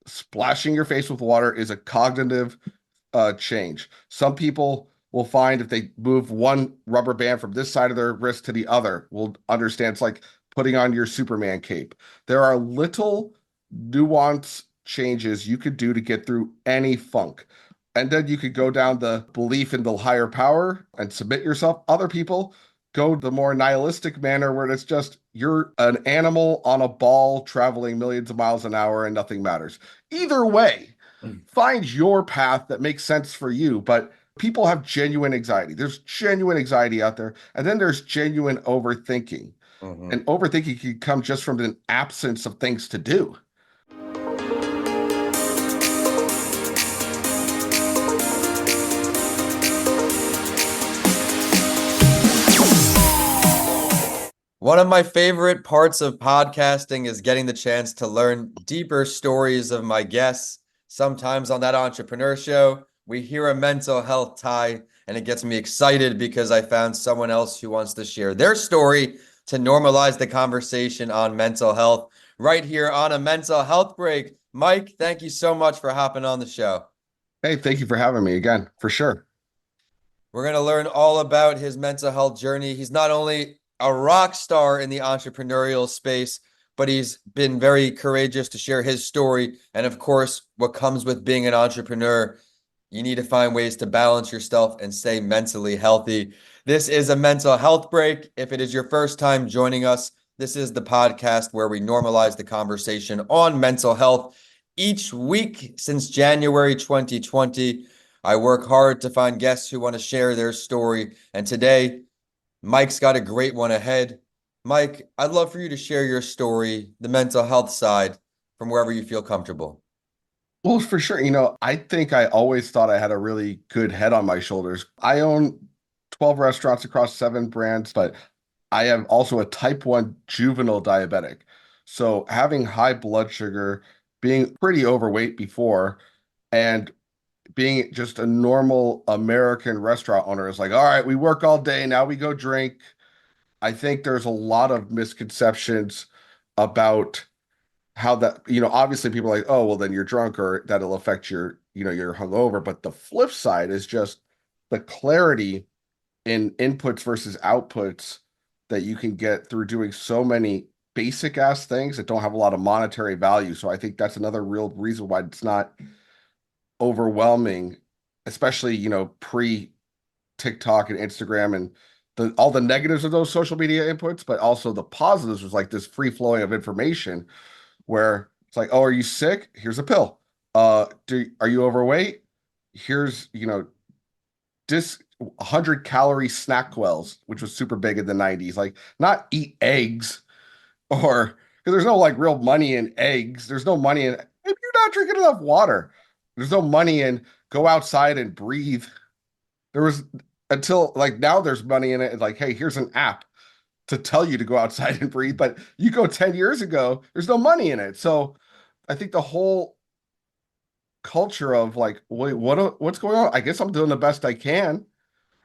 Splashing your face with water is a cognitive change. Some people will find if they move one rubber band from this side of their wrist to the other, will understand it's like putting on your Superman cape. There are little nuance changes you could do to get through any funk. And then you could go down the belief in the higher power and submit yourself. Other people go the more nihilistic manner where it's just you're an animal on a ball traveling millions of miles an hour and nothing matters. Either way, find your path that makes sense for you. But people have genuine anxiety. There's genuine anxiety out there. And then there's genuine overthinking. Mhm. And overthinking can come just from an absence of things to do. One of my favorite parts of podcasting is getting the chance to learn deeper stories of my guests. Sometimes on that entrepreneur show, we hear a mental health tie, and it gets me excited because I found someone else who wants to share their story to normalize the conversation on mental health right here on a mental health break. Mike, thank you so much for hopping on the show. Hey, thank you for having me again, for sure. We're going to learn all about his mental health journey. He's not only a rock star in the entrepreneurial space, but he's been very courageous to share his story. And of course, what comes with being an entrepreneur, you need to find ways to balance yourself and stay mentally healthy. This is a mental health break. If it is your first time joining us, this is the podcast where we normalize the conversation on mental health. Each week since January 2020, I work hard to find guests who want to share their story. And today, Mike's got a great one ahead. Mike, I'd love for you to share your story, the mental health side, from wherever you feel comfortable. Well, for sure. I think I always thought I had a really good head on my shoulders. I own 12 restaurants across 7 brands, but I am also a type 1 juvenile diabetic. So having high blood sugar, being pretty overweight before, and being just a normal American restaurant owner is like, all right, we work all day, now we go drink. I think there's a lot of misconceptions about how that, obviously people are like, oh, well, then you're drunk or that'll affect you're hungover. But the flip side is just the clarity in inputs versus outputs that you can get through doing so many basic ass things that don't have a lot of monetary value. So I think that's another real reason why it's not overwhelming, especially, pre TikTok and Instagram and all the negatives of those social media inputs, but also the positives was like this free flowing of information where it's like, oh, are you sick? Here's a pill. Are you overweight? Here's, this 100-calorie snack wells, which was super big in the 90s. Like, not eat eggs or because there's no like real money in eggs. There's no money in if you're not drinking enough water. There's no money in go outside and breathe. There was until like now there's money in it. It's like, hey, here's an app to tell you to go outside and breathe. But you go 10 years ago, there's no money in it. So I think the whole culture of like, wait, what's going on? I guess I'm doing the best I can.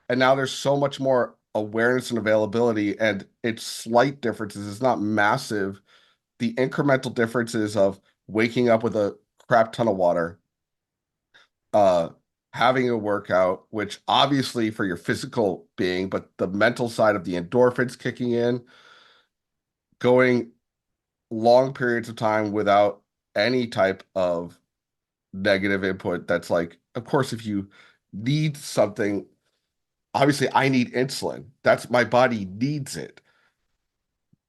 And now there's so much more awareness and availability, and it's slight differences. It's not massive. The incremental differences of waking up with a crap ton of water, uh, having a workout, which obviously for your physical being, but the mental side of the endorphins kicking in, going long periods of time without any type of negative input. That's like, of course, if you need something, obviously I need insulin. That's my body needs it.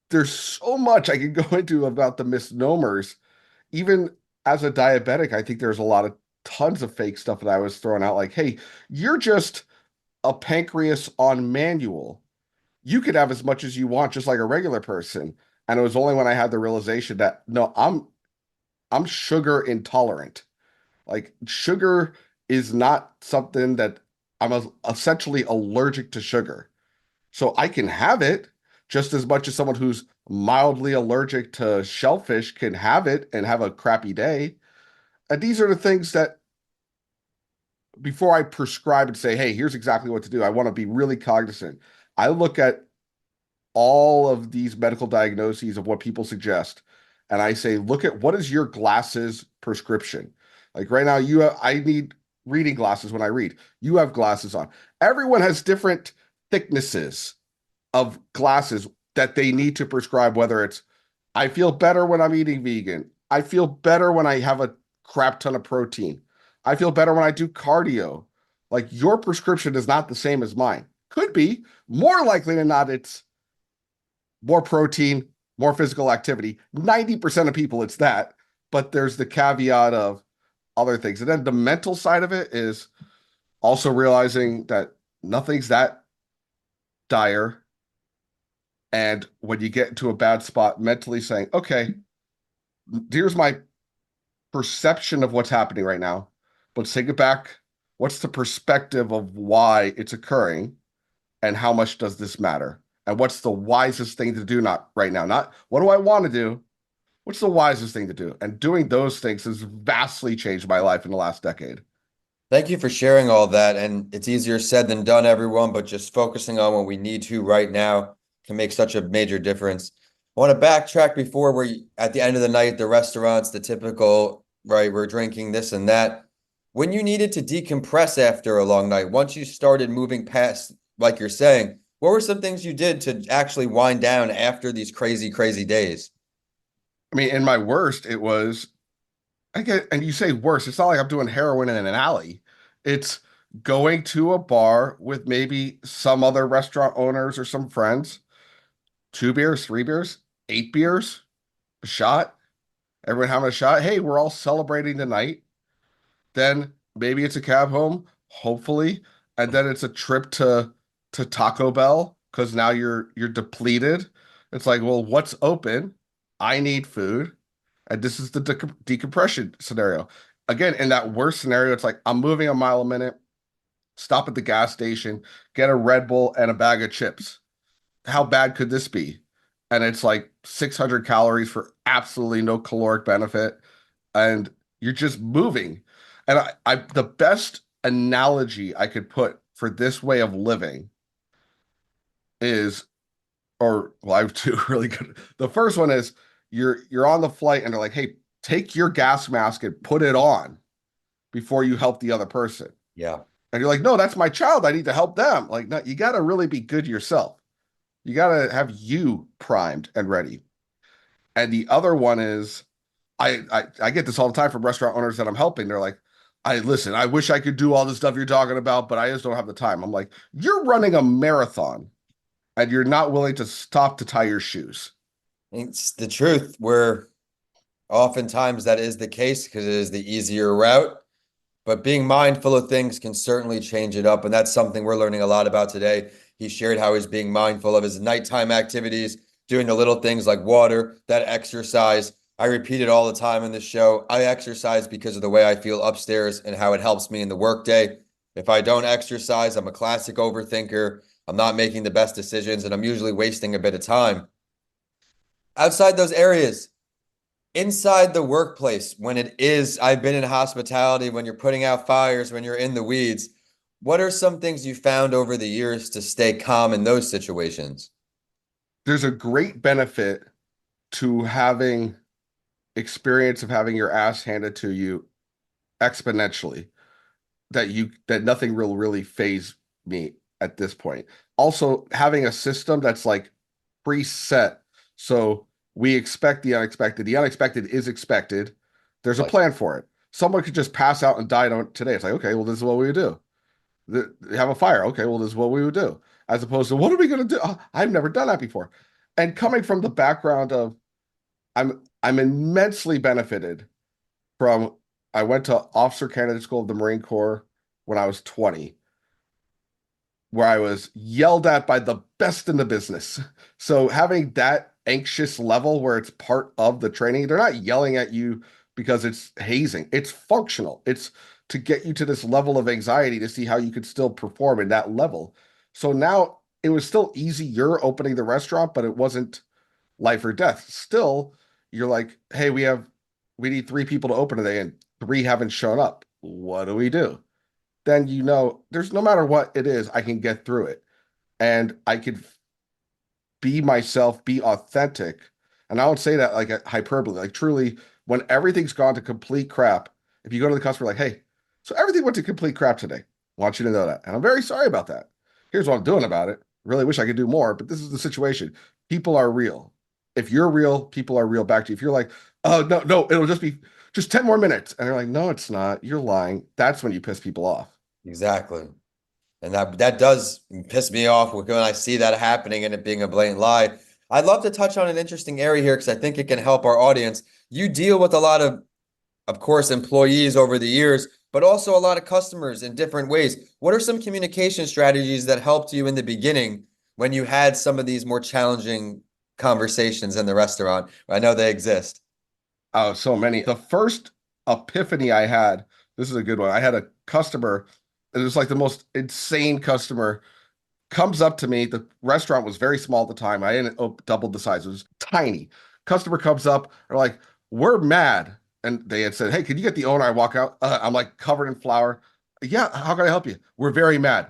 There's so much I can go into about the misnomers. Even as a diabetic, I think there's a lot of tons of fake stuff that I was throwing out like, hey, you're just a pancreas on manual. You could have as much as you want, just like a regular person. And it was only when I had the realization that no, I'm sugar intolerant. Like sugar is not something that essentially allergic to sugar. So I can have it just as much as someone who's mildly allergic to shellfish can have it and have a crappy day. And these are the things that before I prescribe and say, hey, here's exactly what to do, I want to be really cognizant. I look at all of these medical diagnoses of what people suggest. and I say, look at what is your glasses prescription? Like right now, I need reading glasses when I read. You have glasses on. Everyone has different thicknesses of glasses that they need to prescribe, whether it's I feel better when I'm eating vegan. I feel better when I have a crap ton of protein. I feel better when I do cardio. Like your prescription is not the same as mine. Could be. More likely than not, it's more protein, more physical activity. 90% of people, it's that. But there's the caveat of other things. And then the mental side of it is also realizing that nothing's that dire. And when you get into a bad spot, mentally saying, okay, here's my perception of what's happening right now. Let's take it back. What's the perspective of why it's occurring? And how much does this matter? And what's the wisest thing to do not right now? Not what do I want to do? What's the wisest thing to do? And doing those things has vastly changed my life in the last decade. Thank you for sharing all that. And it's easier said than done, everyone, but just focusing on what we need to right now can make such a major difference. I want to backtrack before where at the end of the night, the restaurants, the typical, right, we're drinking this and that. When you needed to decompress after a long night, once you started moving past, like you're saying, what were some things you did to actually wind down after these crazy, crazy days? I mean, in my worst, it was I get, and you say worse, it's not like I'm doing heroin in an alley. It's going to a bar with maybe some other restaurant owners or some friends, 2 beers, 3 beers, 8 beers, a shot, everyone having a shot. Hey, we're all celebrating tonight. Then maybe it's a cab home, hopefully, and then it's a trip to Taco Bell because now you're depleted. It's like, well, what's open? I need food. And this is the decompression scenario. Again, in that worst scenario, it's like I'm moving a mile a minute, stop at the gas station, get a Red Bull and a bag of chips. How bad could this be? And it's like 600 calories for absolutely no caloric benefit. And you're just moving. And the best analogy I could put for this way of living is, or well, I have two really good. The first one is you're on the flight and they're like, hey, take your gas mask and put it on before you help the other person. Yeah. And you're like, no, that's my child. I need to help them. Like, no, you got to really be good yourself. You got to have you primed and ready. And the other one is, I get this all the time from restaurant owners that I'm helping. They're like, I listen, I wish I could do all the stuff you're talking about, but I just don't have the time. I'm like, you're running a marathon and you're not willing to stop to tie your shoes. It's the truth where oftentimes that is the case because it is the easier route. But being mindful of things can certainly change it up. And that's something we're learning a lot about today. He shared how he's being mindful of his nighttime activities, doing the little things like water, that exercise. I repeat it all the time in this show. I exercise because of the way I feel upstairs and how it helps me in the workday. If I don't exercise, I'm a classic overthinker. I'm not making the best decisions and I'm usually wasting a bit of time. Outside those areas, inside the workplace, when it is, I've been in hospitality, when you're putting out fires, when you're in the weeds, what are some things you found over the years to stay calm in those situations? There's a great benefit to having experience of having your ass handed to you exponentially that nothing will really phase me at this point. Also, having a system that's like preset. So we expect the unexpected. The unexpected is expected. There's a Like, plan for it. Someone could just pass out and die today. It's like, okay, well, this is what we would do. Have a fire. Okay, well, this is what we would do. As opposed to, what are we going to do? Oh, I've never done that before. And coming from the background of, I'm immensely benefited from, I went to Officer Candidate School of the Marine Corps when I was 20, where I was yelled at by the best in the business. So having that anxious level where it's part of the training, they're not yelling at you because it's hazing. It's functional. It's to get you to this level of anxiety to see how you could still perform in that level. So now it was still easy. You're opening the restaurant, but it wasn't life or death. Still, you're like, hey, we need 3 people to open today and 3 haven't shown up. What do we do? Then you know there's no matter what it is, I can get through it. And I could be myself, be authentic. And I don't say that like a hyperbole. Like truly, when everything's gone to complete crap, if you go to the customer like, hey, so everything went to complete crap today. I want you to know that. And I'm very sorry about that. Here's what I'm doing about it. Really wish I could do more, but this is the situation. People are real. If you're real, people are real back to you. If you're like, oh no, no, it'll just be just 10 more minutes. And they're like, no, it's not. You're lying. That's when you piss people off. Exactly. And that does piss me off when I see that happening and it being a blatant lie. I'd love to touch on an interesting area here because I think it can help our audience. You deal with a lot of course, employees over the years, but also a lot of customers in different ways. What are some communication strategies that helped you in the beginning when you had some of these more challenging conversations in the restaurant? I know they exist. Oh, so many. The first epiphany I had, this is a good one. I had a customer, it was like the most insane customer, comes up to me. The restaurant was very small at the time. I hadn't doubled the size. It was tiny. Customer comes up, they're like, we're mad. And they had said, hey, can you get the owner? I walk out. I'm like covered in flour. Yeah, how can I help you? We're very mad.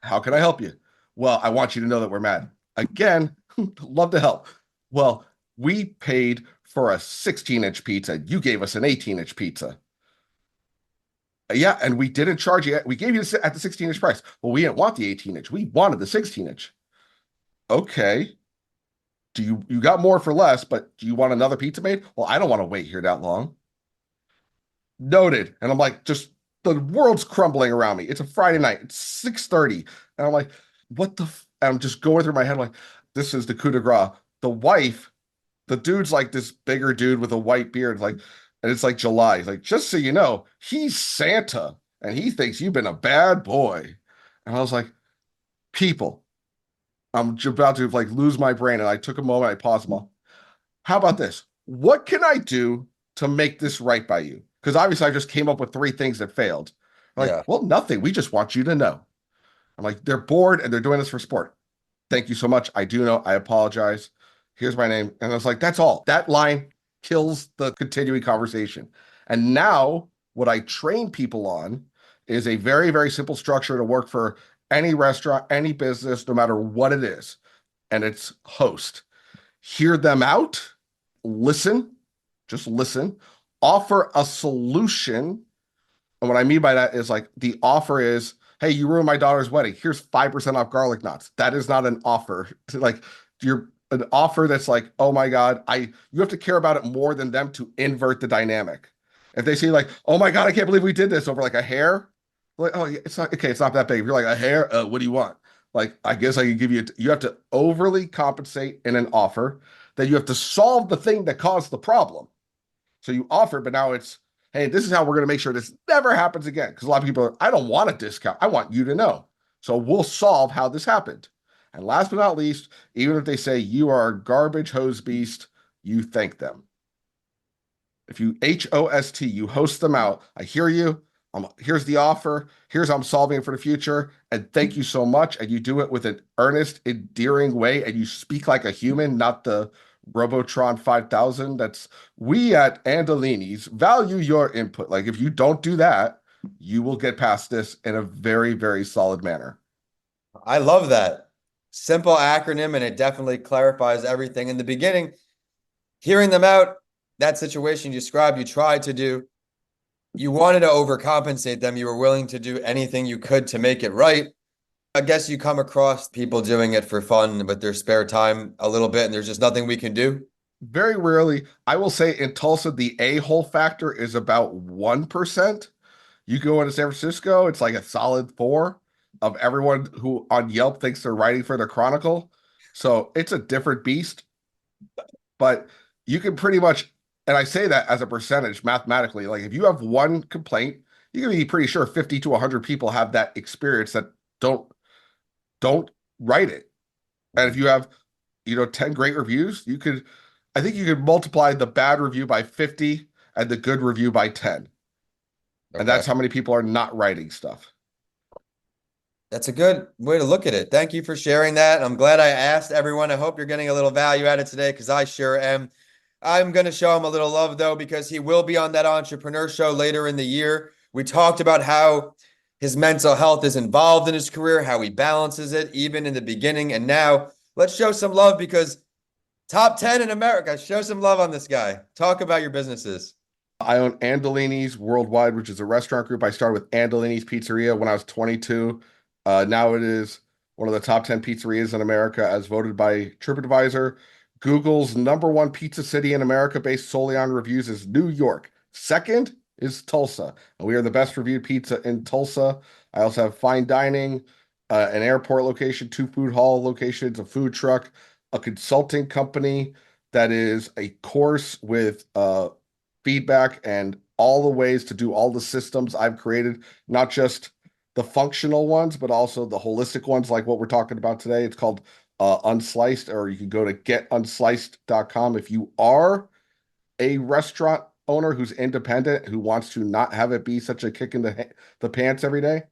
How can I help you? Well, I want you to know that we're mad. Again, love to help. Well, we paid for a 16-inch pizza. You gave us an 18-inch pizza. Yeah, and we didn't charge you. We gave you at the 16-inch price. Well, we didn't want the 18-inch. We wanted the 16-inch. Okay. You got more for less, but do you want another pizza made? Well, I don't want to wait here that long. Noted. And I'm like, just the world's crumbling around me. It's a Friday night. It's 6:30. And I'm like, what the I'm just going through my head like, this is the coup de grace. The wife, the dude's like this bigger dude with a white beard, like, and it's like July. He's like, just so you know, he's Santa and he thinks you've been a bad boy. And I was like, people, I'm about to like lose my brain. And I took a moment, I paused them all. How about this? What can I do to make this right by you? Because obviously I just came up with three things that failed. I'm like, Yeah. well, nothing. We just want you to know. I'm like, they're bored and they're doing this for sport. Thank you so much. I do know. I apologize. Here's my name. And I was like, that's all. That line kills the continuing conversation. And now what I train people on is a very, very simple structure to work for any restaurant, any business, no matter what it is. And it's host. Hear them out, listen, just listen, offer a solution. And what I mean by that is like the offer is, hey, you ruined my daughter's wedding. Here's 5% off garlic knots. That is not an offer. Like you're an offer that's like, oh my God, you have to care about it more than them to invert the dynamic. If they say like, oh my God, I can't believe we did this over like a hair. Like, oh, it's not okay, it's not that big. If you're like a hair, what do you want? Like, I guess I can give you, you have to overly compensate in an offer that you have to solve the thing that caused the problem. So you offer, but now it's, hey, this is how we're going to make sure this never happens again. Because a lot of people are, I don't want a discount. I want you to know. So we'll solve how this happened. And last but not least, even if they say you are a garbage hose beast, you thank them. If you host, you host them out. I hear you. Here's the offer. Here's how I'm solving it for the future. And thank you so much. And you do it with an earnest, endearing way. And you speak like a human, not the Robotron 5000. That's we at Andolini's value your input. Like if you don't do that, you will get past this in a very, very solid manner. I love that. Simple acronym, and it definitely clarifies everything. In the beginning, hearing them out, that situation you described, you tried to do, you wanted to overcompensate them. You were willing to do anything you could to make it right. I guess you come across people doing it for fun with their spare time a little bit, and there's just nothing we can do. Very rarely, I will say in Tulsa, the a-hole factor is about 1%. You go into San Francisco, it's like a solid 4 of everyone who on Yelp thinks they're writing for the Chronicle. So it's a different beast, but you can pretty much, and I say that as a percentage mathematically, like if you have one complaint, you can be pretty sure 50 to 100 people have that experience that don't write it. And if you have, 10 great reviews, I think you could multiply the bad review by 50 and the good review by 10. And Okay. that's how many people are not writing stuff. That's a good way to look at it. Thank you for sharing that. I'm glad I asked everyone. I hope you're getting a little value out of today because I sure am. I'm going to show him a little love though, because he will be on that entrepreneur show later in the year. We talked about how his mental health is involved in his career, how he balances it even in the beginning. And now let's show some love because Top 10 in America. Show some love on this guy. Talk about your businesses. I own Andolini's Worldwide, which is a restaurant group. I started with Andolini's Pizzeria when I was 22. Now it is one of the top 10 pizzerias in America as voted by TripAdvisor. Google's number one pizza city in America based solely on reviews is New York. Second is Tulsa. And we are the best reviewed pizza in Tulsa. I also have fine dining, an airport location, two food hall locations, a food truck, a consulting company that is a course with feedback and all the ways to do all the systems I've created, not just the functional ones, but also the holistic ones like what we're talking about today. It's called Unsliced, or you can go to getunsliced.com. If you are a restaurant owner who's independent, who wants to not have it be such a kick in the pants every day.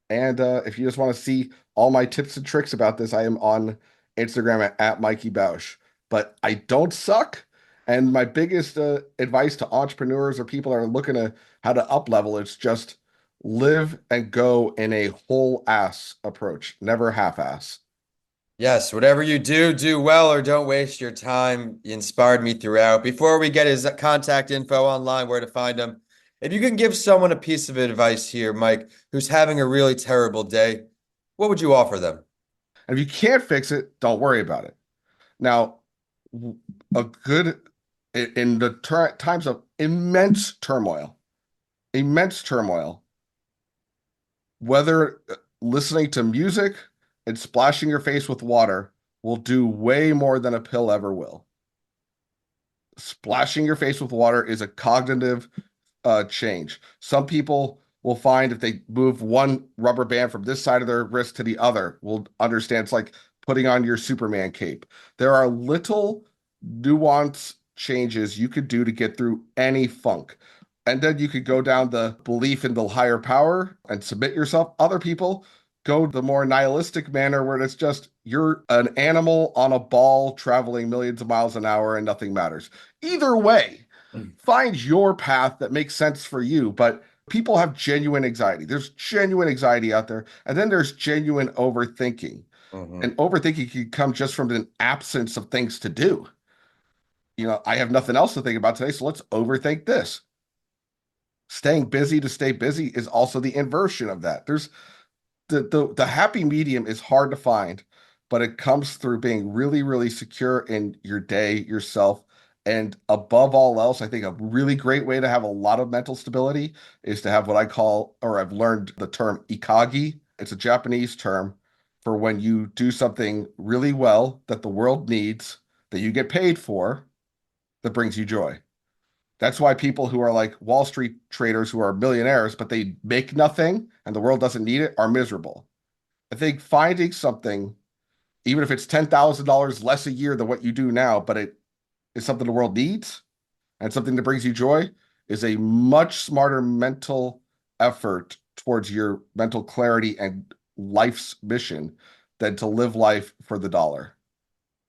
And if you just want to see all my tips and tricks about this, I am on Instagram at Mikey Bausch. But I don't suck. And my biggest advice to entrepreneurs or people that are looking at how to up level is just live and go in a whole ass approach, never half ass. Yes, whatever you do, do well or don't waste your time. You inspired me throughout. Before we get his contact info online, where to find him, if you can give someone a piece of advice here, Mike, who's having a really terrible day, what would you offer them? And if you can't fix it, don't worry about it. Now, a good in the times of immense turmoil, whether listening to music and splashing your face with water will do way more than a pill ever will. Splashing your face with water is a cognitive change. Some people will find if they move one rubber band from this side of their wrist to the other, will understand it's like putting on your Superman cape. There are little nuance changes you could do to get through any funk. And then you could go down the belief in the higher power and submit yourself. Other people go the more nihilistic manner where it's just you're an animal on a ball traveling millions of miles an hour and nothing matters. Either way, find your path that makes sense for you. But people have genuine anxiety. There's genuine anxiety out there. And then there's genuine overthinking. And overthinking can come just from an absence of things to do. I have nothing else to think about today, so let's overthink this. Staying busy to stay busy is also the inversion of that. There's the happy medium is hard to find, but it comes through being really, really secure in your day, yourself. And above all else, I think a really great way to have a lot of mental stability is to have what I call, or I've learned the term ikagi. It's a Japanese term for when you do something really well that the world needs, that you get paid for, that brings you joy. That's why people who are like Wall Street traders who are millionaires, but they make nothing and the world doesn't need it, are miserable. I think finding something, even if it's $10,000 less a year than what you do now, but it is something the world needs and something that brings you joy, is a much smarter mental effort towards your mental clarity and life's mission than to live life for the dollar.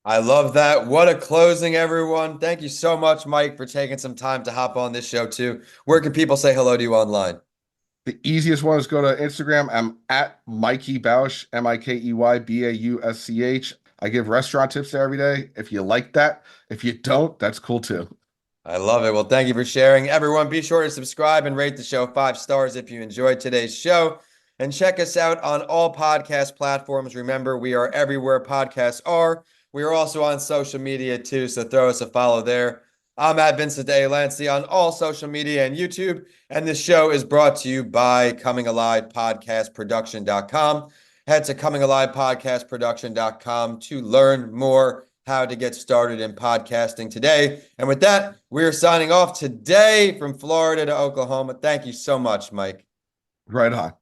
I love that. What a closing, everyone. Thank you so much, Mike, for taking some time to hop on this show, too. Where can people say hello to you online? The easiest one is go to Instagram. I'm at Mikey Bausch, MikeyBausch. I give restaurant tips there every day. If you like that, if you don't, that's cool too. I love it. Well, thank you for sharing. Everyone, be sure to subscribe and rate the show 5 stars if you enjoyed today's show. And check us out on all podcast platforms. Remember, we are everywhere podcasts are. We are also on social media too, so throw us a follow there. I'm at Vincent A. Lancey on all social media and YouTube, and this show is brought to you by ComingAlivePodcastProduction.com. Head to ComingAlivePodcastProduction.com to learn more how to get started in podcasting today. And with that, we're signing off today from Florida to Oklahoma. Thank you so much, Mike. Right on.